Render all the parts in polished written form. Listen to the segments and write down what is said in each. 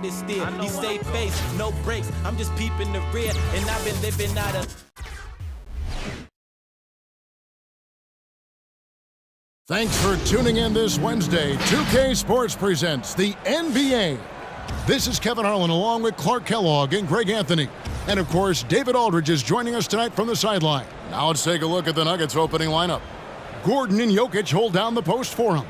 This still, he stay face, no breaks. I'm just peeping the rear, and I've been living out of. Thanks for tuning in this Wednesday. 2K Sports presents the NBA. This is Kevin Harlan along with Clark Kellogg and Greg Anthony. And of course, David Aldridge is joining us tonight from the sideline. Now let's take a look at the Nuggets opening lineup. Gordon and Jokic hold down the post for him.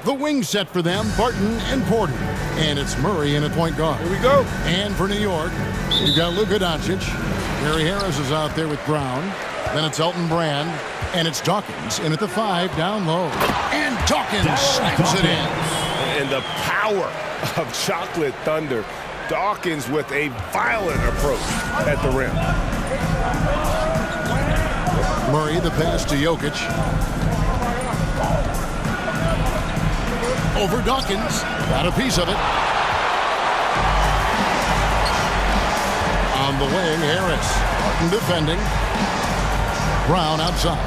The wing set for them, Barton and Porter. And it's Murray in at point guard. Here we go. And for New York, you've got Luka Doncic. Gary Harris is out there with Brown. Then it's Elton Brand. And it's Dawkins in at the 5 down low. And Dawkins slams it in. And the power of Chocolate Thunder. Dawkins with a violent approach at the rim. Murray, the pass to Jokic. Over Dawkins. Got a piece of it. On the wing, Harris. Barton defending. Brown outside.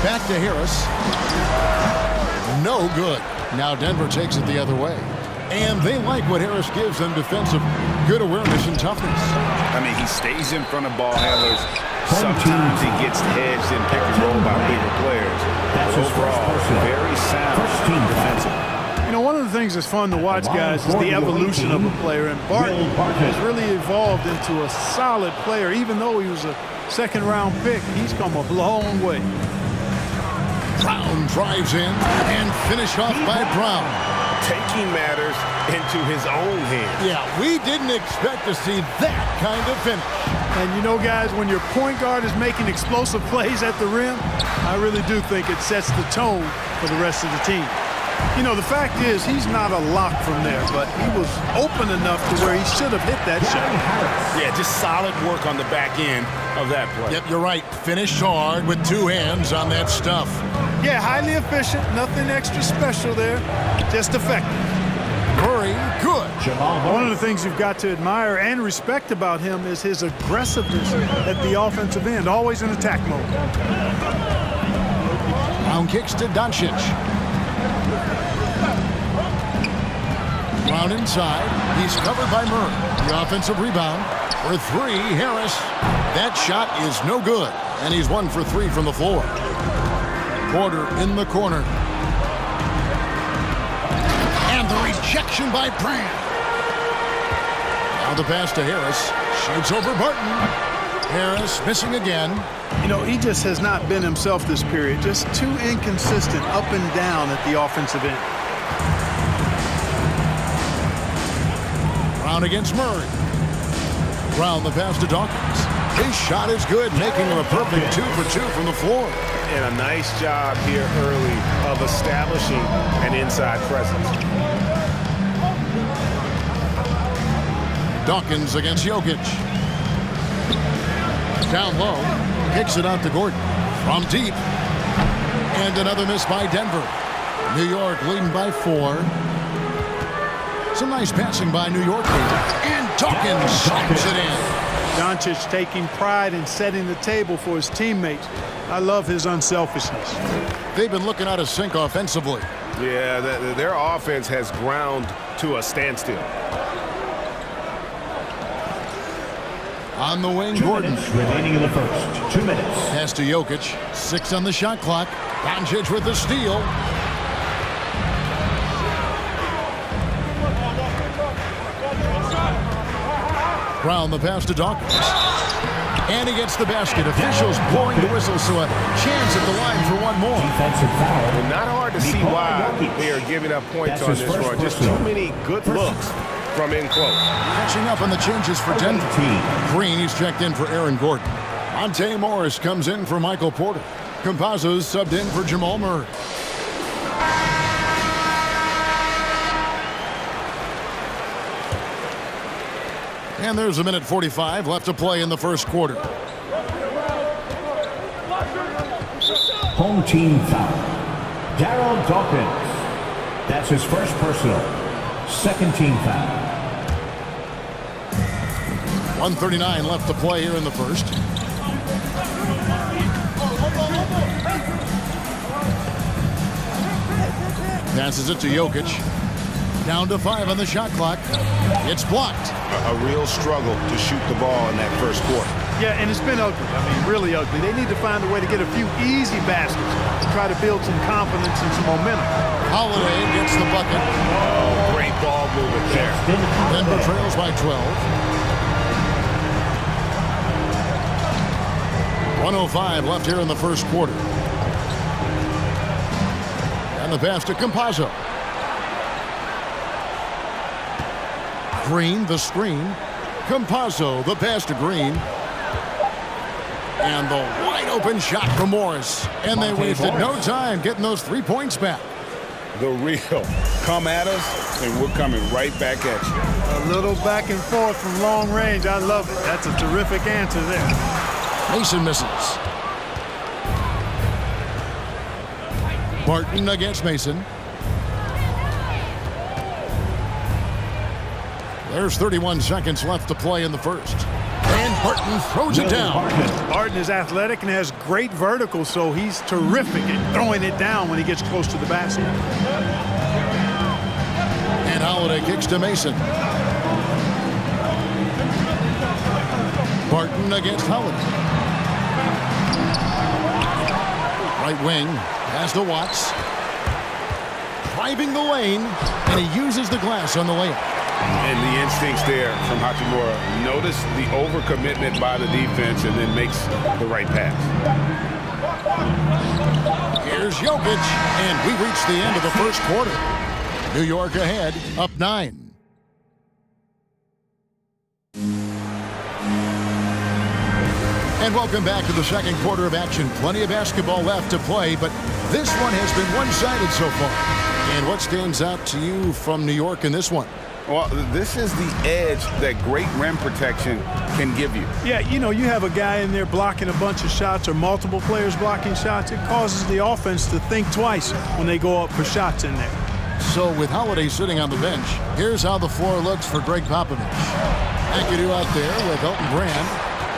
Back to Harris. No good. Now Denver takes it the other way. And they like what Harris gives them defensive. Good awareness and toughness. I mean, he stays in front of ball handlers. Sometimes he gets hedged in pick and roll by bigger players. But overall, very sound defensive. You know, one of the things that's fun to watch, guys, is the evolution of a player. And Barton has really evolved into a solid player. Even though he was a second-round pick, he's come a long way. Brown drives in and finished off by Brown. Taking matters into his own hands. Yeah, we didn't expect to see that kind of finish. And you know, guys, when your point guard is making explosive plays at the rim, I really do think it sets the tone for the rest of the team. You know, the fact is he's not a lock from there, but he was open enough to where he should have hit that shot. Yeah, just solid work on the back end of that play. Yep, you're right. Finished hard with two hands on that stuff. Yeah, highly efficient. Nothing extra special there. Just effective. Murray, good. One of the things you've got to admire and respect about him is his aggressiveness at the offensive end, always in attack mode. Brown kicks to Doncic. Brown inside. He's covered by Murray. The offensive rebound. For 3, Harris. That shot is no good. And he's 1 for 3 from the floor. Porter in the corner. And the rejection by Brand. Now the pass to Harris. Shoots over Barton. Harris missing again. You know, he just has not been himself this period. Just too inconsistent up and down at the offensive end. Brown against Murray. Brown the pass to Dawkins. His shot is good, making him a perfect 2 for 2 from the floor. And a nice job here early of establishing an inside presence. Dawkins against Jokic. Down low. Kicks it out to Gordon. From deep. And another miss by Denver. New York leading by 4. Some nice passing by New York. And Dawkins slams it in. Doncic taking pride in setting the table for his teammates. I love his unselfishness. They've been looking out of sync offensively. Yeah, their offense has ground to a standstill. On the wing, Gordon. Remaining in the first. 2 minutes. Pass to Jokic. 6 on the shot clock. Doncic with the steal. Brown the pass to Dawkins. And he gets the basket. Officials blowing the whistle, so a chance at the line for one more. Defensive foul. And not hard to see why they are giving up points on this run. Just too many good looks from in close. Catching up on the changes for Denver. Green, he's checked in for Aaron Gordon. Monte Morris comes in for Michael Porter. Campazzo's subbed in for Jamal Murray. And there's 1:45 left to play in the first quarter. Home team foul. Darryl Dawkins. That's his first personal. Second team foul. 1:39 left to play here in the first. Passes it to Jokic. Down to 5 on the shot clock. It's blocked. A real struggle to shoot the ball in that first quarter. Yeah, and it's been ugly. I mean, really ugly. They need to find a way to get a few easy baskets to try to build some confidence and some momentum. Holiday gets the bucket. Oh, great ball movement there. Denver trails by 12. 1:05 left here in the first quarter. And the pass to Campazzo. Green, the screen. Campazzo, the pass to Green. And the wide open shot from Morris. And they wasted no time getting those 3 points back. The real come at us, and we're coming right back at you. A little back and forth from long range. I love it. That's a terrific answer there. Mason misses. Barton against Mason. There's 31 seconds left to play in the first. And Barton throws it down. Barton is athletic and has great vertical, so he's terrific at throwing it down when he gets close to the basket. And Holiday kicks to Mason. Barton against Holiday. Right wing, pass to Watts. Driving the lane, and he uses the glass on the layup. And the instincts there from Hachimura. Notice the overcommitment by the defense and then makes the right pass. Here's Jokic, and we reach the end of the first quarter. New York ahead, up 9. And welcome back to the second quarter of action. Plenty of basketball left to play, but this one has been one-sided so far. And what stands out to you from New York in this one? Well, this is the edge that great rim protection can give you. Yeah, you know, you have a guy in there blocking a bunch of shots or multiple players blocking shots. It causes the offense to think twice when they go up for shots in there. So with Holiday sitting on the bench, here's how the floor looks for Greg Popovich. McAdoo out there with Elton Brand.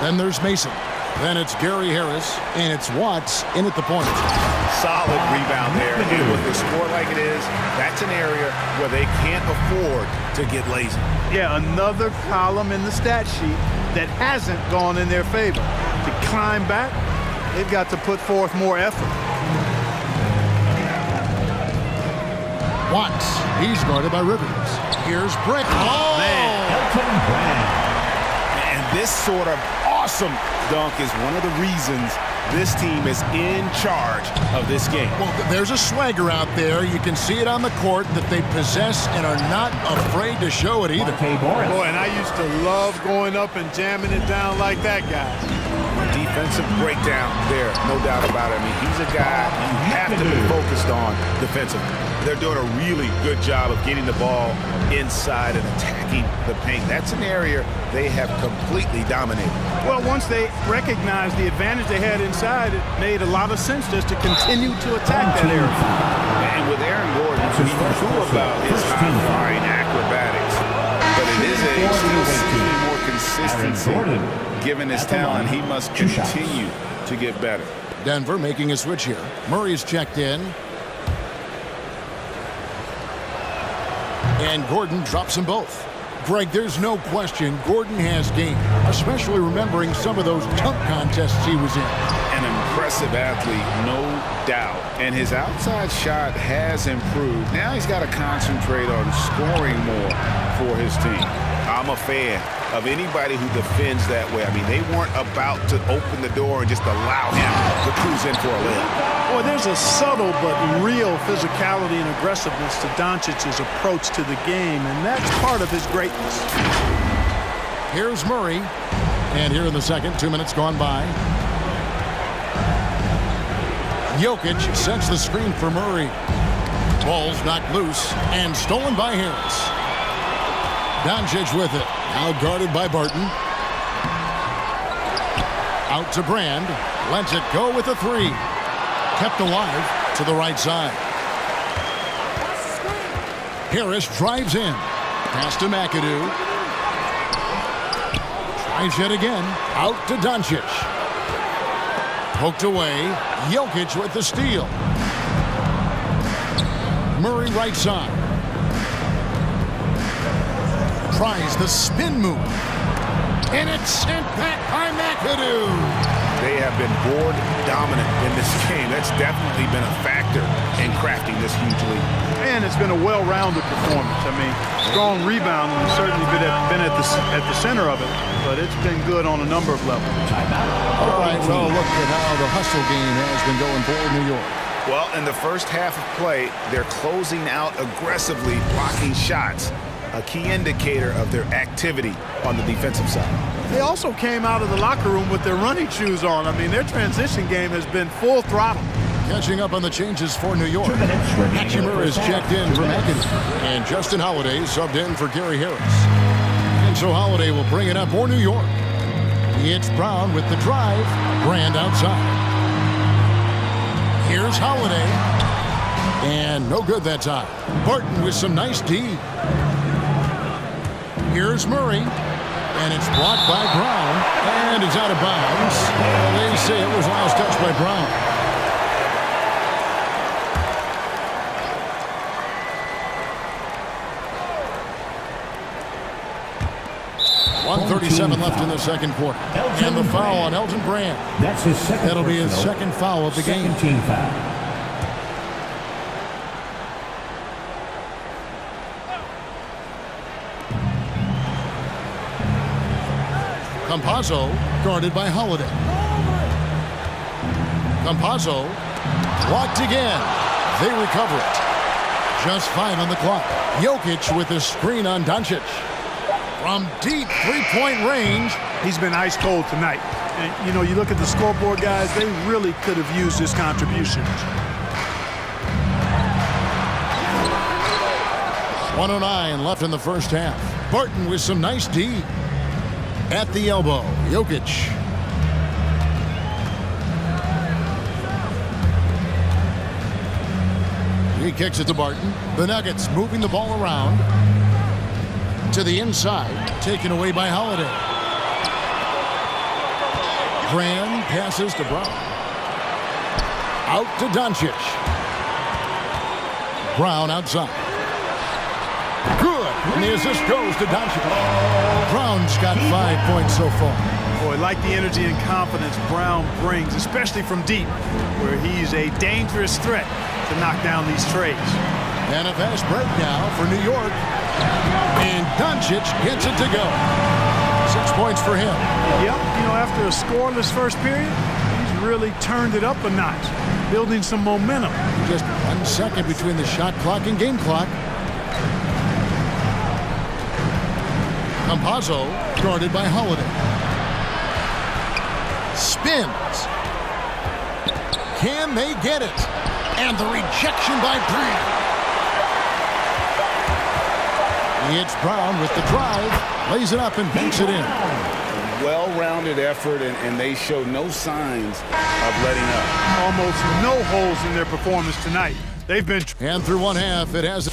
Then there's Mason. Then it's Gary Harris, and it's Watts in at the point. Solid rebound there. And with a score like it is, that's an area where they can't afford to get lazy. Yeah, another column in the stat sheet that hasn't gone in their favor. To climb back, they've got to put forth more effort. Watts, he's guarded by Rivers. Here's Brick. Oh, man. Elton Brand. And this sort of awesome dunk is one of the reasons this team is in charge of this game. Well, there's a swagger out there. You can see it on the court that they possess and are not afraid to show it either. Boy, and I used to love going up and jamming it down like that, guy. Defensive breakdown there, no doubt about it. I mean, he's a guy you have to be focused on defensively. They're doing a really good job of getting the ball inside and attacking the paint. That's an area they have completely dominated. Well, once they recognized the advantage they had inside, it made a lot of sense just to continue to attack that area. And with Aaron Gordon, we knew about his high-flying acrobatics, but at his age, still seeing more consistency. Given his talent, he must continue to get better. Denver making a switch here. Murray's checked in. And Gordon drops them both. Greg, there's no question Gordon has game, especially remembering some of those dunk contests he was in. An impressive athlete, no doubt. And his outside shot has improved. Now he's got to concentrate on scoring more for his team. I'm a fan of anybody who defends that way. I mean, they weren't about to open the door and just allow him to cruise in for a layup. Boy, there's a subtle but real physicality and aggressiveness to Doncic's approach to the game, and that's part of his greatness. Here's Murray. And here in the second, 2 minutes gone by. Jokic sets the screen for Murray. Ball's knocked loose and stolen by Harris. Doncic with it. Now guarded by Barton. Out to Brand. Lets it go with a three. Kept alive to the right side. Harris drives in. Pass to McAdoo. Drives yet again. Out to Doncic. Poked away. Jokic with the steal. Murray right side. tries the spin move. And it's sent back by McAdoo. They have been board dominant in this game. That's definitely been a factor in crafting this huge lead. And it's been a well-rounded performance. I mean, strong rebound and certainly been at the center of it, but it's been good on a number of levels. All right, well, look at how the hustle game has been going for New York. Well, in the first half of play, they're closing out aggressively, blocking shots, a key indicator of their activity on the defensive side. They also came out of the locker room with their running shoes on. I mean, their transition game has been full throttle. Catching up on the changes for New York. Hachimura is checked in for McAdoo. And Justin Holiday subbed in for Gary Harris. And so Holiday will bring it up for New York. It's Brown with the drive. Brand outside. Here's Holiday. And no good that time. Barton with some nice D. Here's Murray. And it's blocked by Brown. And it's out of bounds. They say it was last touched by Brown. .137 left in the second quarter. And the foul on Elton Brand. That's his second. That'll be his second foul of the game. Team foul. Campazzo guarded by Holiday. Campazzo blocked again. They recover it. Just 5 on the clock. Jokic with a screen on Doncic. From deep three-point range. He's been ice cold tonight. And, you know, you look at the scoreboard, guys, they really could have used his contributions. 1:09 left in the first half. Barton with some nice D. At the elbow, Jokic. He kicks it to Barton. The Nuggets moving the ball around. To the inside, taken away by Holiday. Brand passes to Brown. Out to Doncic. Brown outside. Good. And the assist goes to Doncic. Brown's got 5 points so far. Boy, like the energy and confidence Brown brings, especially from deep, where he's a dangerous threat to knock down these trades. And a fast break now for New York. And Doncic gets it to go. 6 points for him. Yep, you know, after a scoreless first period, he's really turned it up a notch, building some momentum. Just 1 second between the shot clock and game clock. Campazzo guarded by Holiday. Spins. Can they get it? And the rejection by Brand. It's Brown with the drive. Lays it up and banks it in. Well-rounded effort, and they show no signs of letting up. Almost no holes in their performance tonight. They've been... And through one half, it has...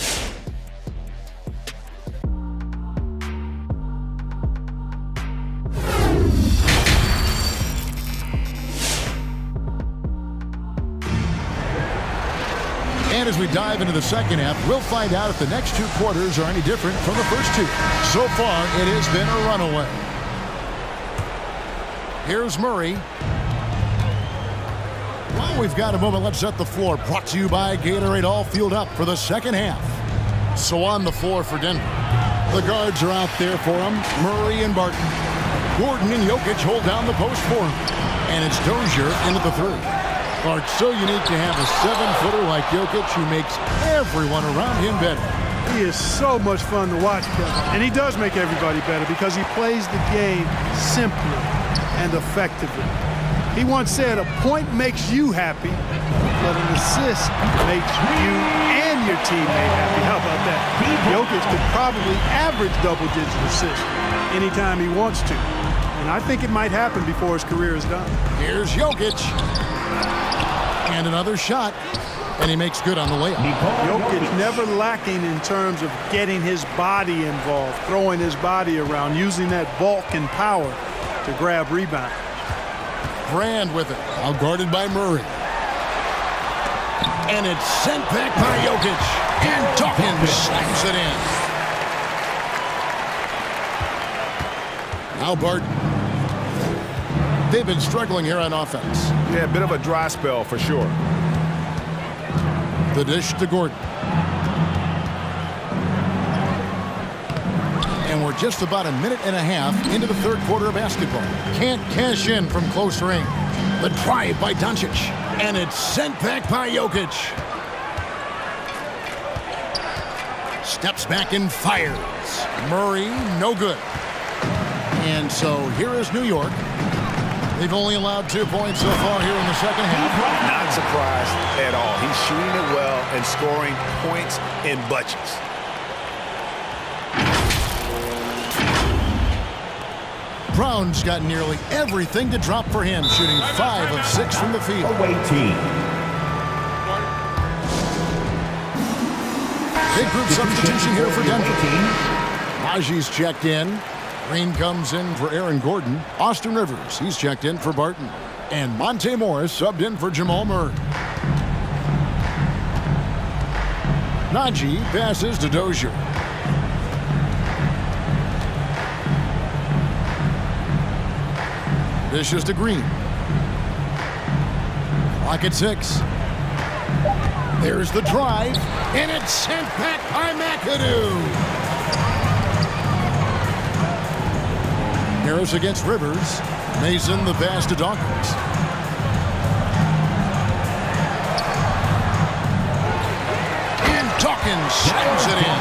And as we dive into the second half, we'll find out if the next 2 quarters are any different from the first 2. So far, it has been a runaway. Here's Murray. While we've got a moment, let's set the floor. Brought to you by Gatorade, all fueled up for the second half. So on the floor for Denver. The guards are out there for him. Murray and Barton. Gordon and Jokic hold down the post for him. And it's Dozier into the 3. It's so unique to have a 7-footer like Jokic who makes everyone around him better. He is so much fun to watch, Kevin. And he does make everybody better because he plays the game simply and effectively. He once said, a point makes you happy, but an assist makes you and your teammate happy. How about that? Jokic could probably average double-digit assists anytime he wants to. And I think it might happen before his career is done. Here's Jokic. And another shot, and he makes good on the layup. Jokic never lacking in terms of getting his body involved, throwing his body around, using that bulk and power to grab rebound. Brand with it, now guarded by Murray. And it's sent back by Jokic, and Dawkins slams it in. Now Barton. They've been struggling here on offense. Yeah, a bit of a dry spell for sure. The dish to Gordon. And we're just about a minute and a half into the third quarter of basketball. Can't cash in from close range. The drive by Doncic. And it's sent back by Jokic. Steps back and fires. Murray, no good. And so here is New York. They've only allowed 2 points so far here in the second half. Not surprised at all. He's shooting it well and scoring points in bunches. Brown's got nearly everything to drop for him, shooting 5 of 6 from the field. Away team. Big group substitution here for Denver. Najee's checked in. Green comes in for Aaron Gordon. Austin Rivers, he's checked in for Barton. And Monte Morris subbed in for Jamal Murray. Najee passes to Dozier. Dishes to Green. Clock at 6. There's the drive, and it's sent back by McAdoo. Harris against Rivers. Mason the pass to Dawkins. And Dawkins slams it in.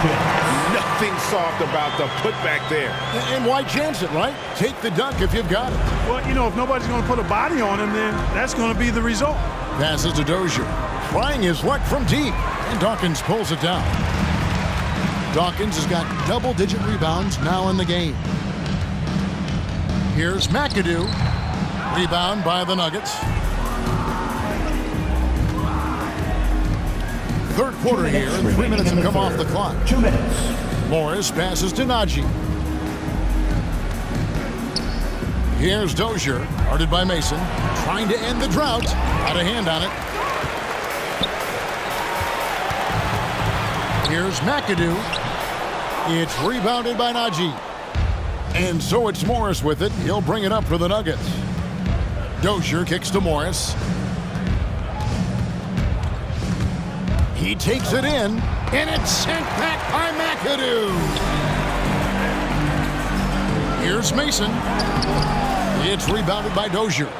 Nothing soft about the putback there. And why chance it, right? Take the dunk if you've got it. Well, you know, if nobody's going to put a body on him, then that's going to be the result. Passes to Dozier. Trying his luck from deep. And Dawkins pulls it down. Dawkins has got double-digit rebounds now in the game. Here's McAdoo. Rebound by the Nuggets. Third quarter here, and 3 minutes have come off the clock. 2 minutes. Morris passes to Najee. Here's Dozier, guarded by Mason, trying to end the drought. Got a hand on it. Here's McAdoo. It's rebounded by Najee. And so it's Morris with it. He'll bring it up for the Nuggets. Dozier kicks to Morris. He takes it in, and it's sent back by McAdoo. Here's Mason. It's rebounded by Dozier.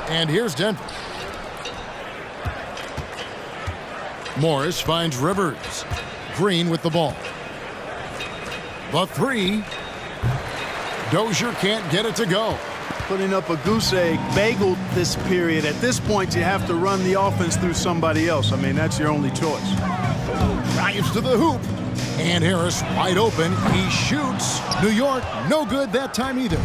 And here's Denver. Morris finds Rivers. Green with the ball. The three. Dozier can't get it to go. Putting up a goose egg bagel this period. At this point, you have to run the offense through somebody else. I mean, that's your only choice. Drives to the hoop. And Harris wide open. He shoots. New York, no good that time either.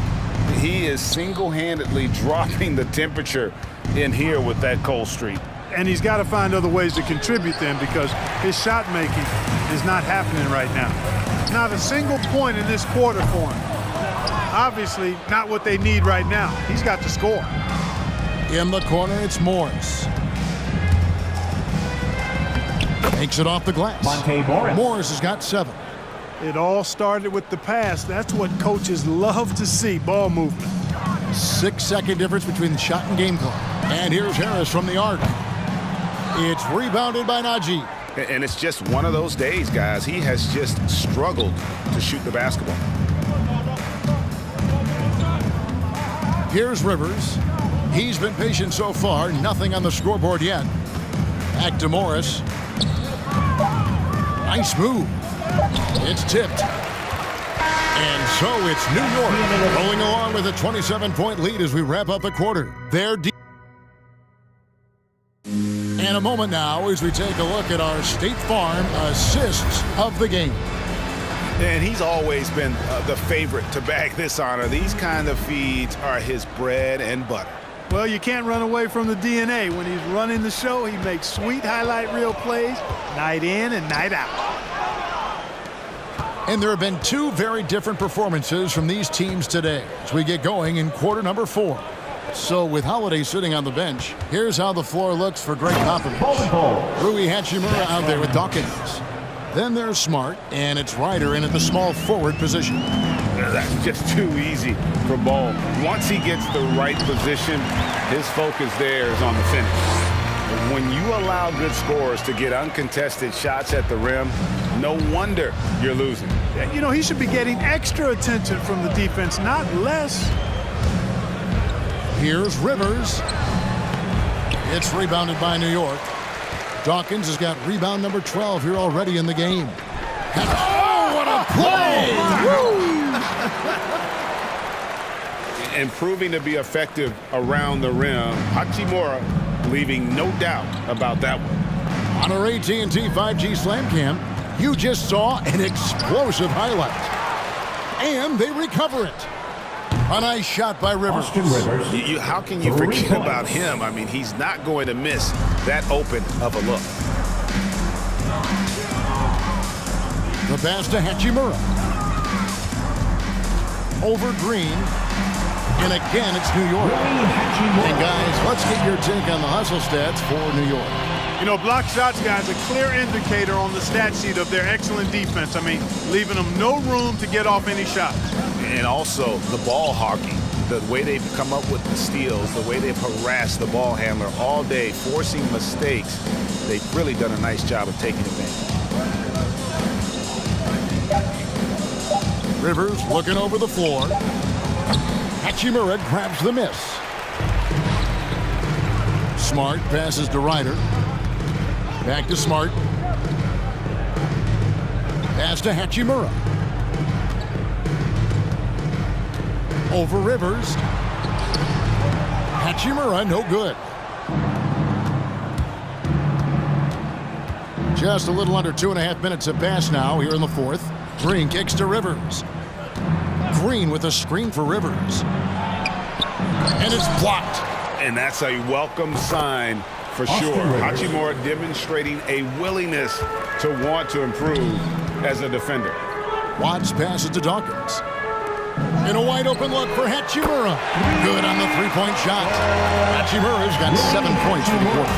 He is single-handedly dropping the temperature in here with that cold streak. And he's got to find other ways to contribute then, because his shot making is not happening right now. Not a single point in this quarter for him. Obviously, not what they need right now. He's got to score. In the corner, it's Morris. Takes it off the glass. Monte Morris. Morris has got 7. It all started with the pass. That's what coaches love to see, ball movement. 6-second difference between the shot and game clock. And here's Harris from the arc. It's rebounded by Najee. And it's just one of those days, guys. He has just struggled to shoot the basketball. Here's Rivers. He's been patient so far. Nothing on the scoreboard yet. Back to Morris. Nice move. It's tipped. And so it's New York rolling along with a 27-point lead as we wrap up the quarter. They're deep. And a moment now as we take a look at our State Farm assists of the game. And he's always been the favorite to bag this honor. These kind of feeds are his bread and butter. Well, you can't run away from the DNA. When he's running the show, he makes sweet highlight reel plays night in and night out. And there have been 2 very different performances from these teams today as we get going in quarter number 4. So with Holiday sitting on the bench, here's how the floor looks for Greg Popovich. Rui Hachimura out there with Dawkins. Then there's Smart, and it's Ryder in at the small forward position. That's just too easy for Ball. Once he gets the right position, his focus there is on the finish. When you allow good scorers to get uncontested shots at the rim, no wonder you're losing. You know, he should be getting extra attention from the defense, not less. Here's Rivers. It's rebounded by New York. Dawkins has got rebound number 12 here already in the game. Oh, what a play! And proving to be effective around the rim, Hachimura leaving no doubt about that one. On our AT&T 5G Slam Cam, you just saw an explosive highlight. And they recover it. A nice shot by Rivers. How can you forget about him? I mean, he's not going to miss that open of a look. The pass to Hachimura. Over Green. And again, it's New York. And guys, let's get your take on the hustle stats for New York. You know, block shots, guys, a clear indicator on the stat sheet of their excellent defense. I mean, leaving them no room to get off any shots. And also the ball hockey, the way they've come up with the steals, the way they've harassed the ball handler all day, forcing mistakes. They've really done a nice job of taking advantage. Rivers looking over the floor. Hachimura grabs the miss. Smart passes to Ryder. Back to Smart. Pass to Hachimura. Over Rivers. Hachimura, no good. Just a little under 2.5 minutes have passed now here in the fourth. Green kicks to Rivers. Green with a screen for Rivers. And it's blocked. And that's a welcome sign for sure. Hachimura demonstrating a willingness to want to improve as a defender. Watts passes to Dawkins. And a wide open look for Hachimura. Good on the three-point shot. Hachimura's got 7 points for the quarter.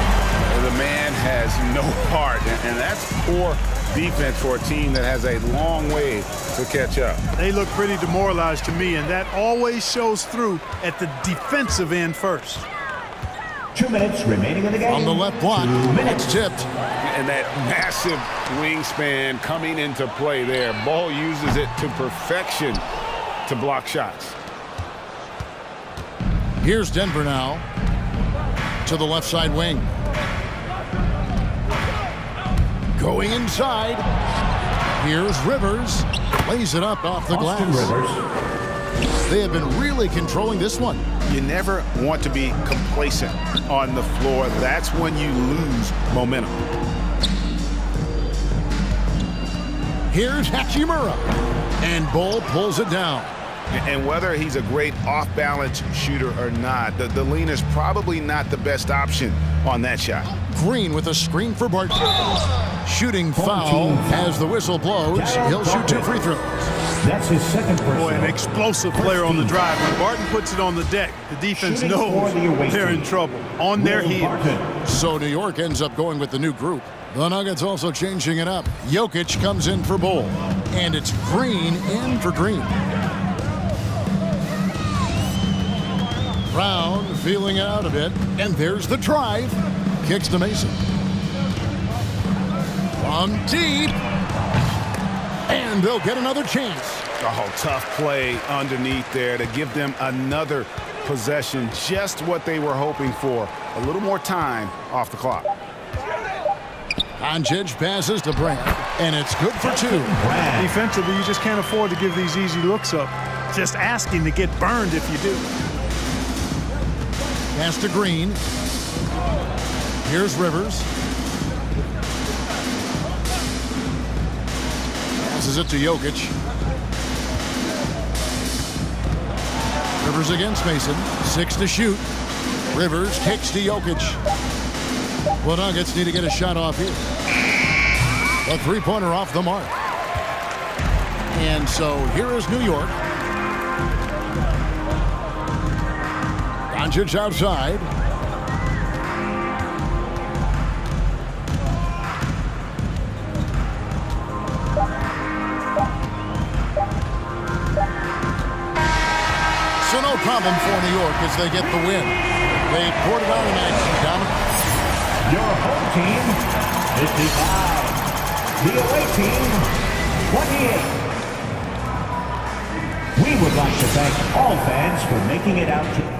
The man has no heart, and that's poor defense for a team that has a long way to catch up. They look pretty demoralized to me, and that always shows through at the defensive end first. 2 minutes remaining in the game. On the left block, it's tipped. And that massive wingspan coming into play there. Ball uses it to perfection to block shots. Here's Denver now to the left side wing. Going inside. Here's Rivers. Lays it up off the glass. They have been really controlling this one. You never want to be complacent on the floor. That's when you lose momentum. Here's Hachimura. And Bull pulls it down. And whether he's a great off-balance shooter or not, the lean is probably not the best option on that shot. Green with a screen for Barton. Shooting foul as the whistle blows. He'll shoot 2 free throws. That's his second personal. Boy, an explosive player on the drive. When Barton puts it on the deck, the defense knows they're in trouble. On their heels. So New York ends up going with the new group. The Nuggets also changing it up. Jokic comes in for Bull. And it's Green in for Green. Brown feeling it out a bit. And there's the drive. Kicks to Mason. From deep. And they'll get another chance. Oh, tough play underneath there to give them another possession. Just what they were hoping for. A little more time off the clock. Doncic passes to Brand. And it's good for 2. Defensively, you just can't afford to give these easy looks up. Just asking to get burned if you do. Pass to Green. Here's Rivers. Passes it to Jokic. Rivers against Mason. 6 to shoot. Rivers kicks to Jokic. Well, Nuggets need to get a shot off here. A three-pointer off the mark. And so here is New York. Doncic outside. So no problem for New York as they get the win. They poured it on in action, Dominic. Your home team, 55. The away team, 28. We would like to thank all fans for making it out to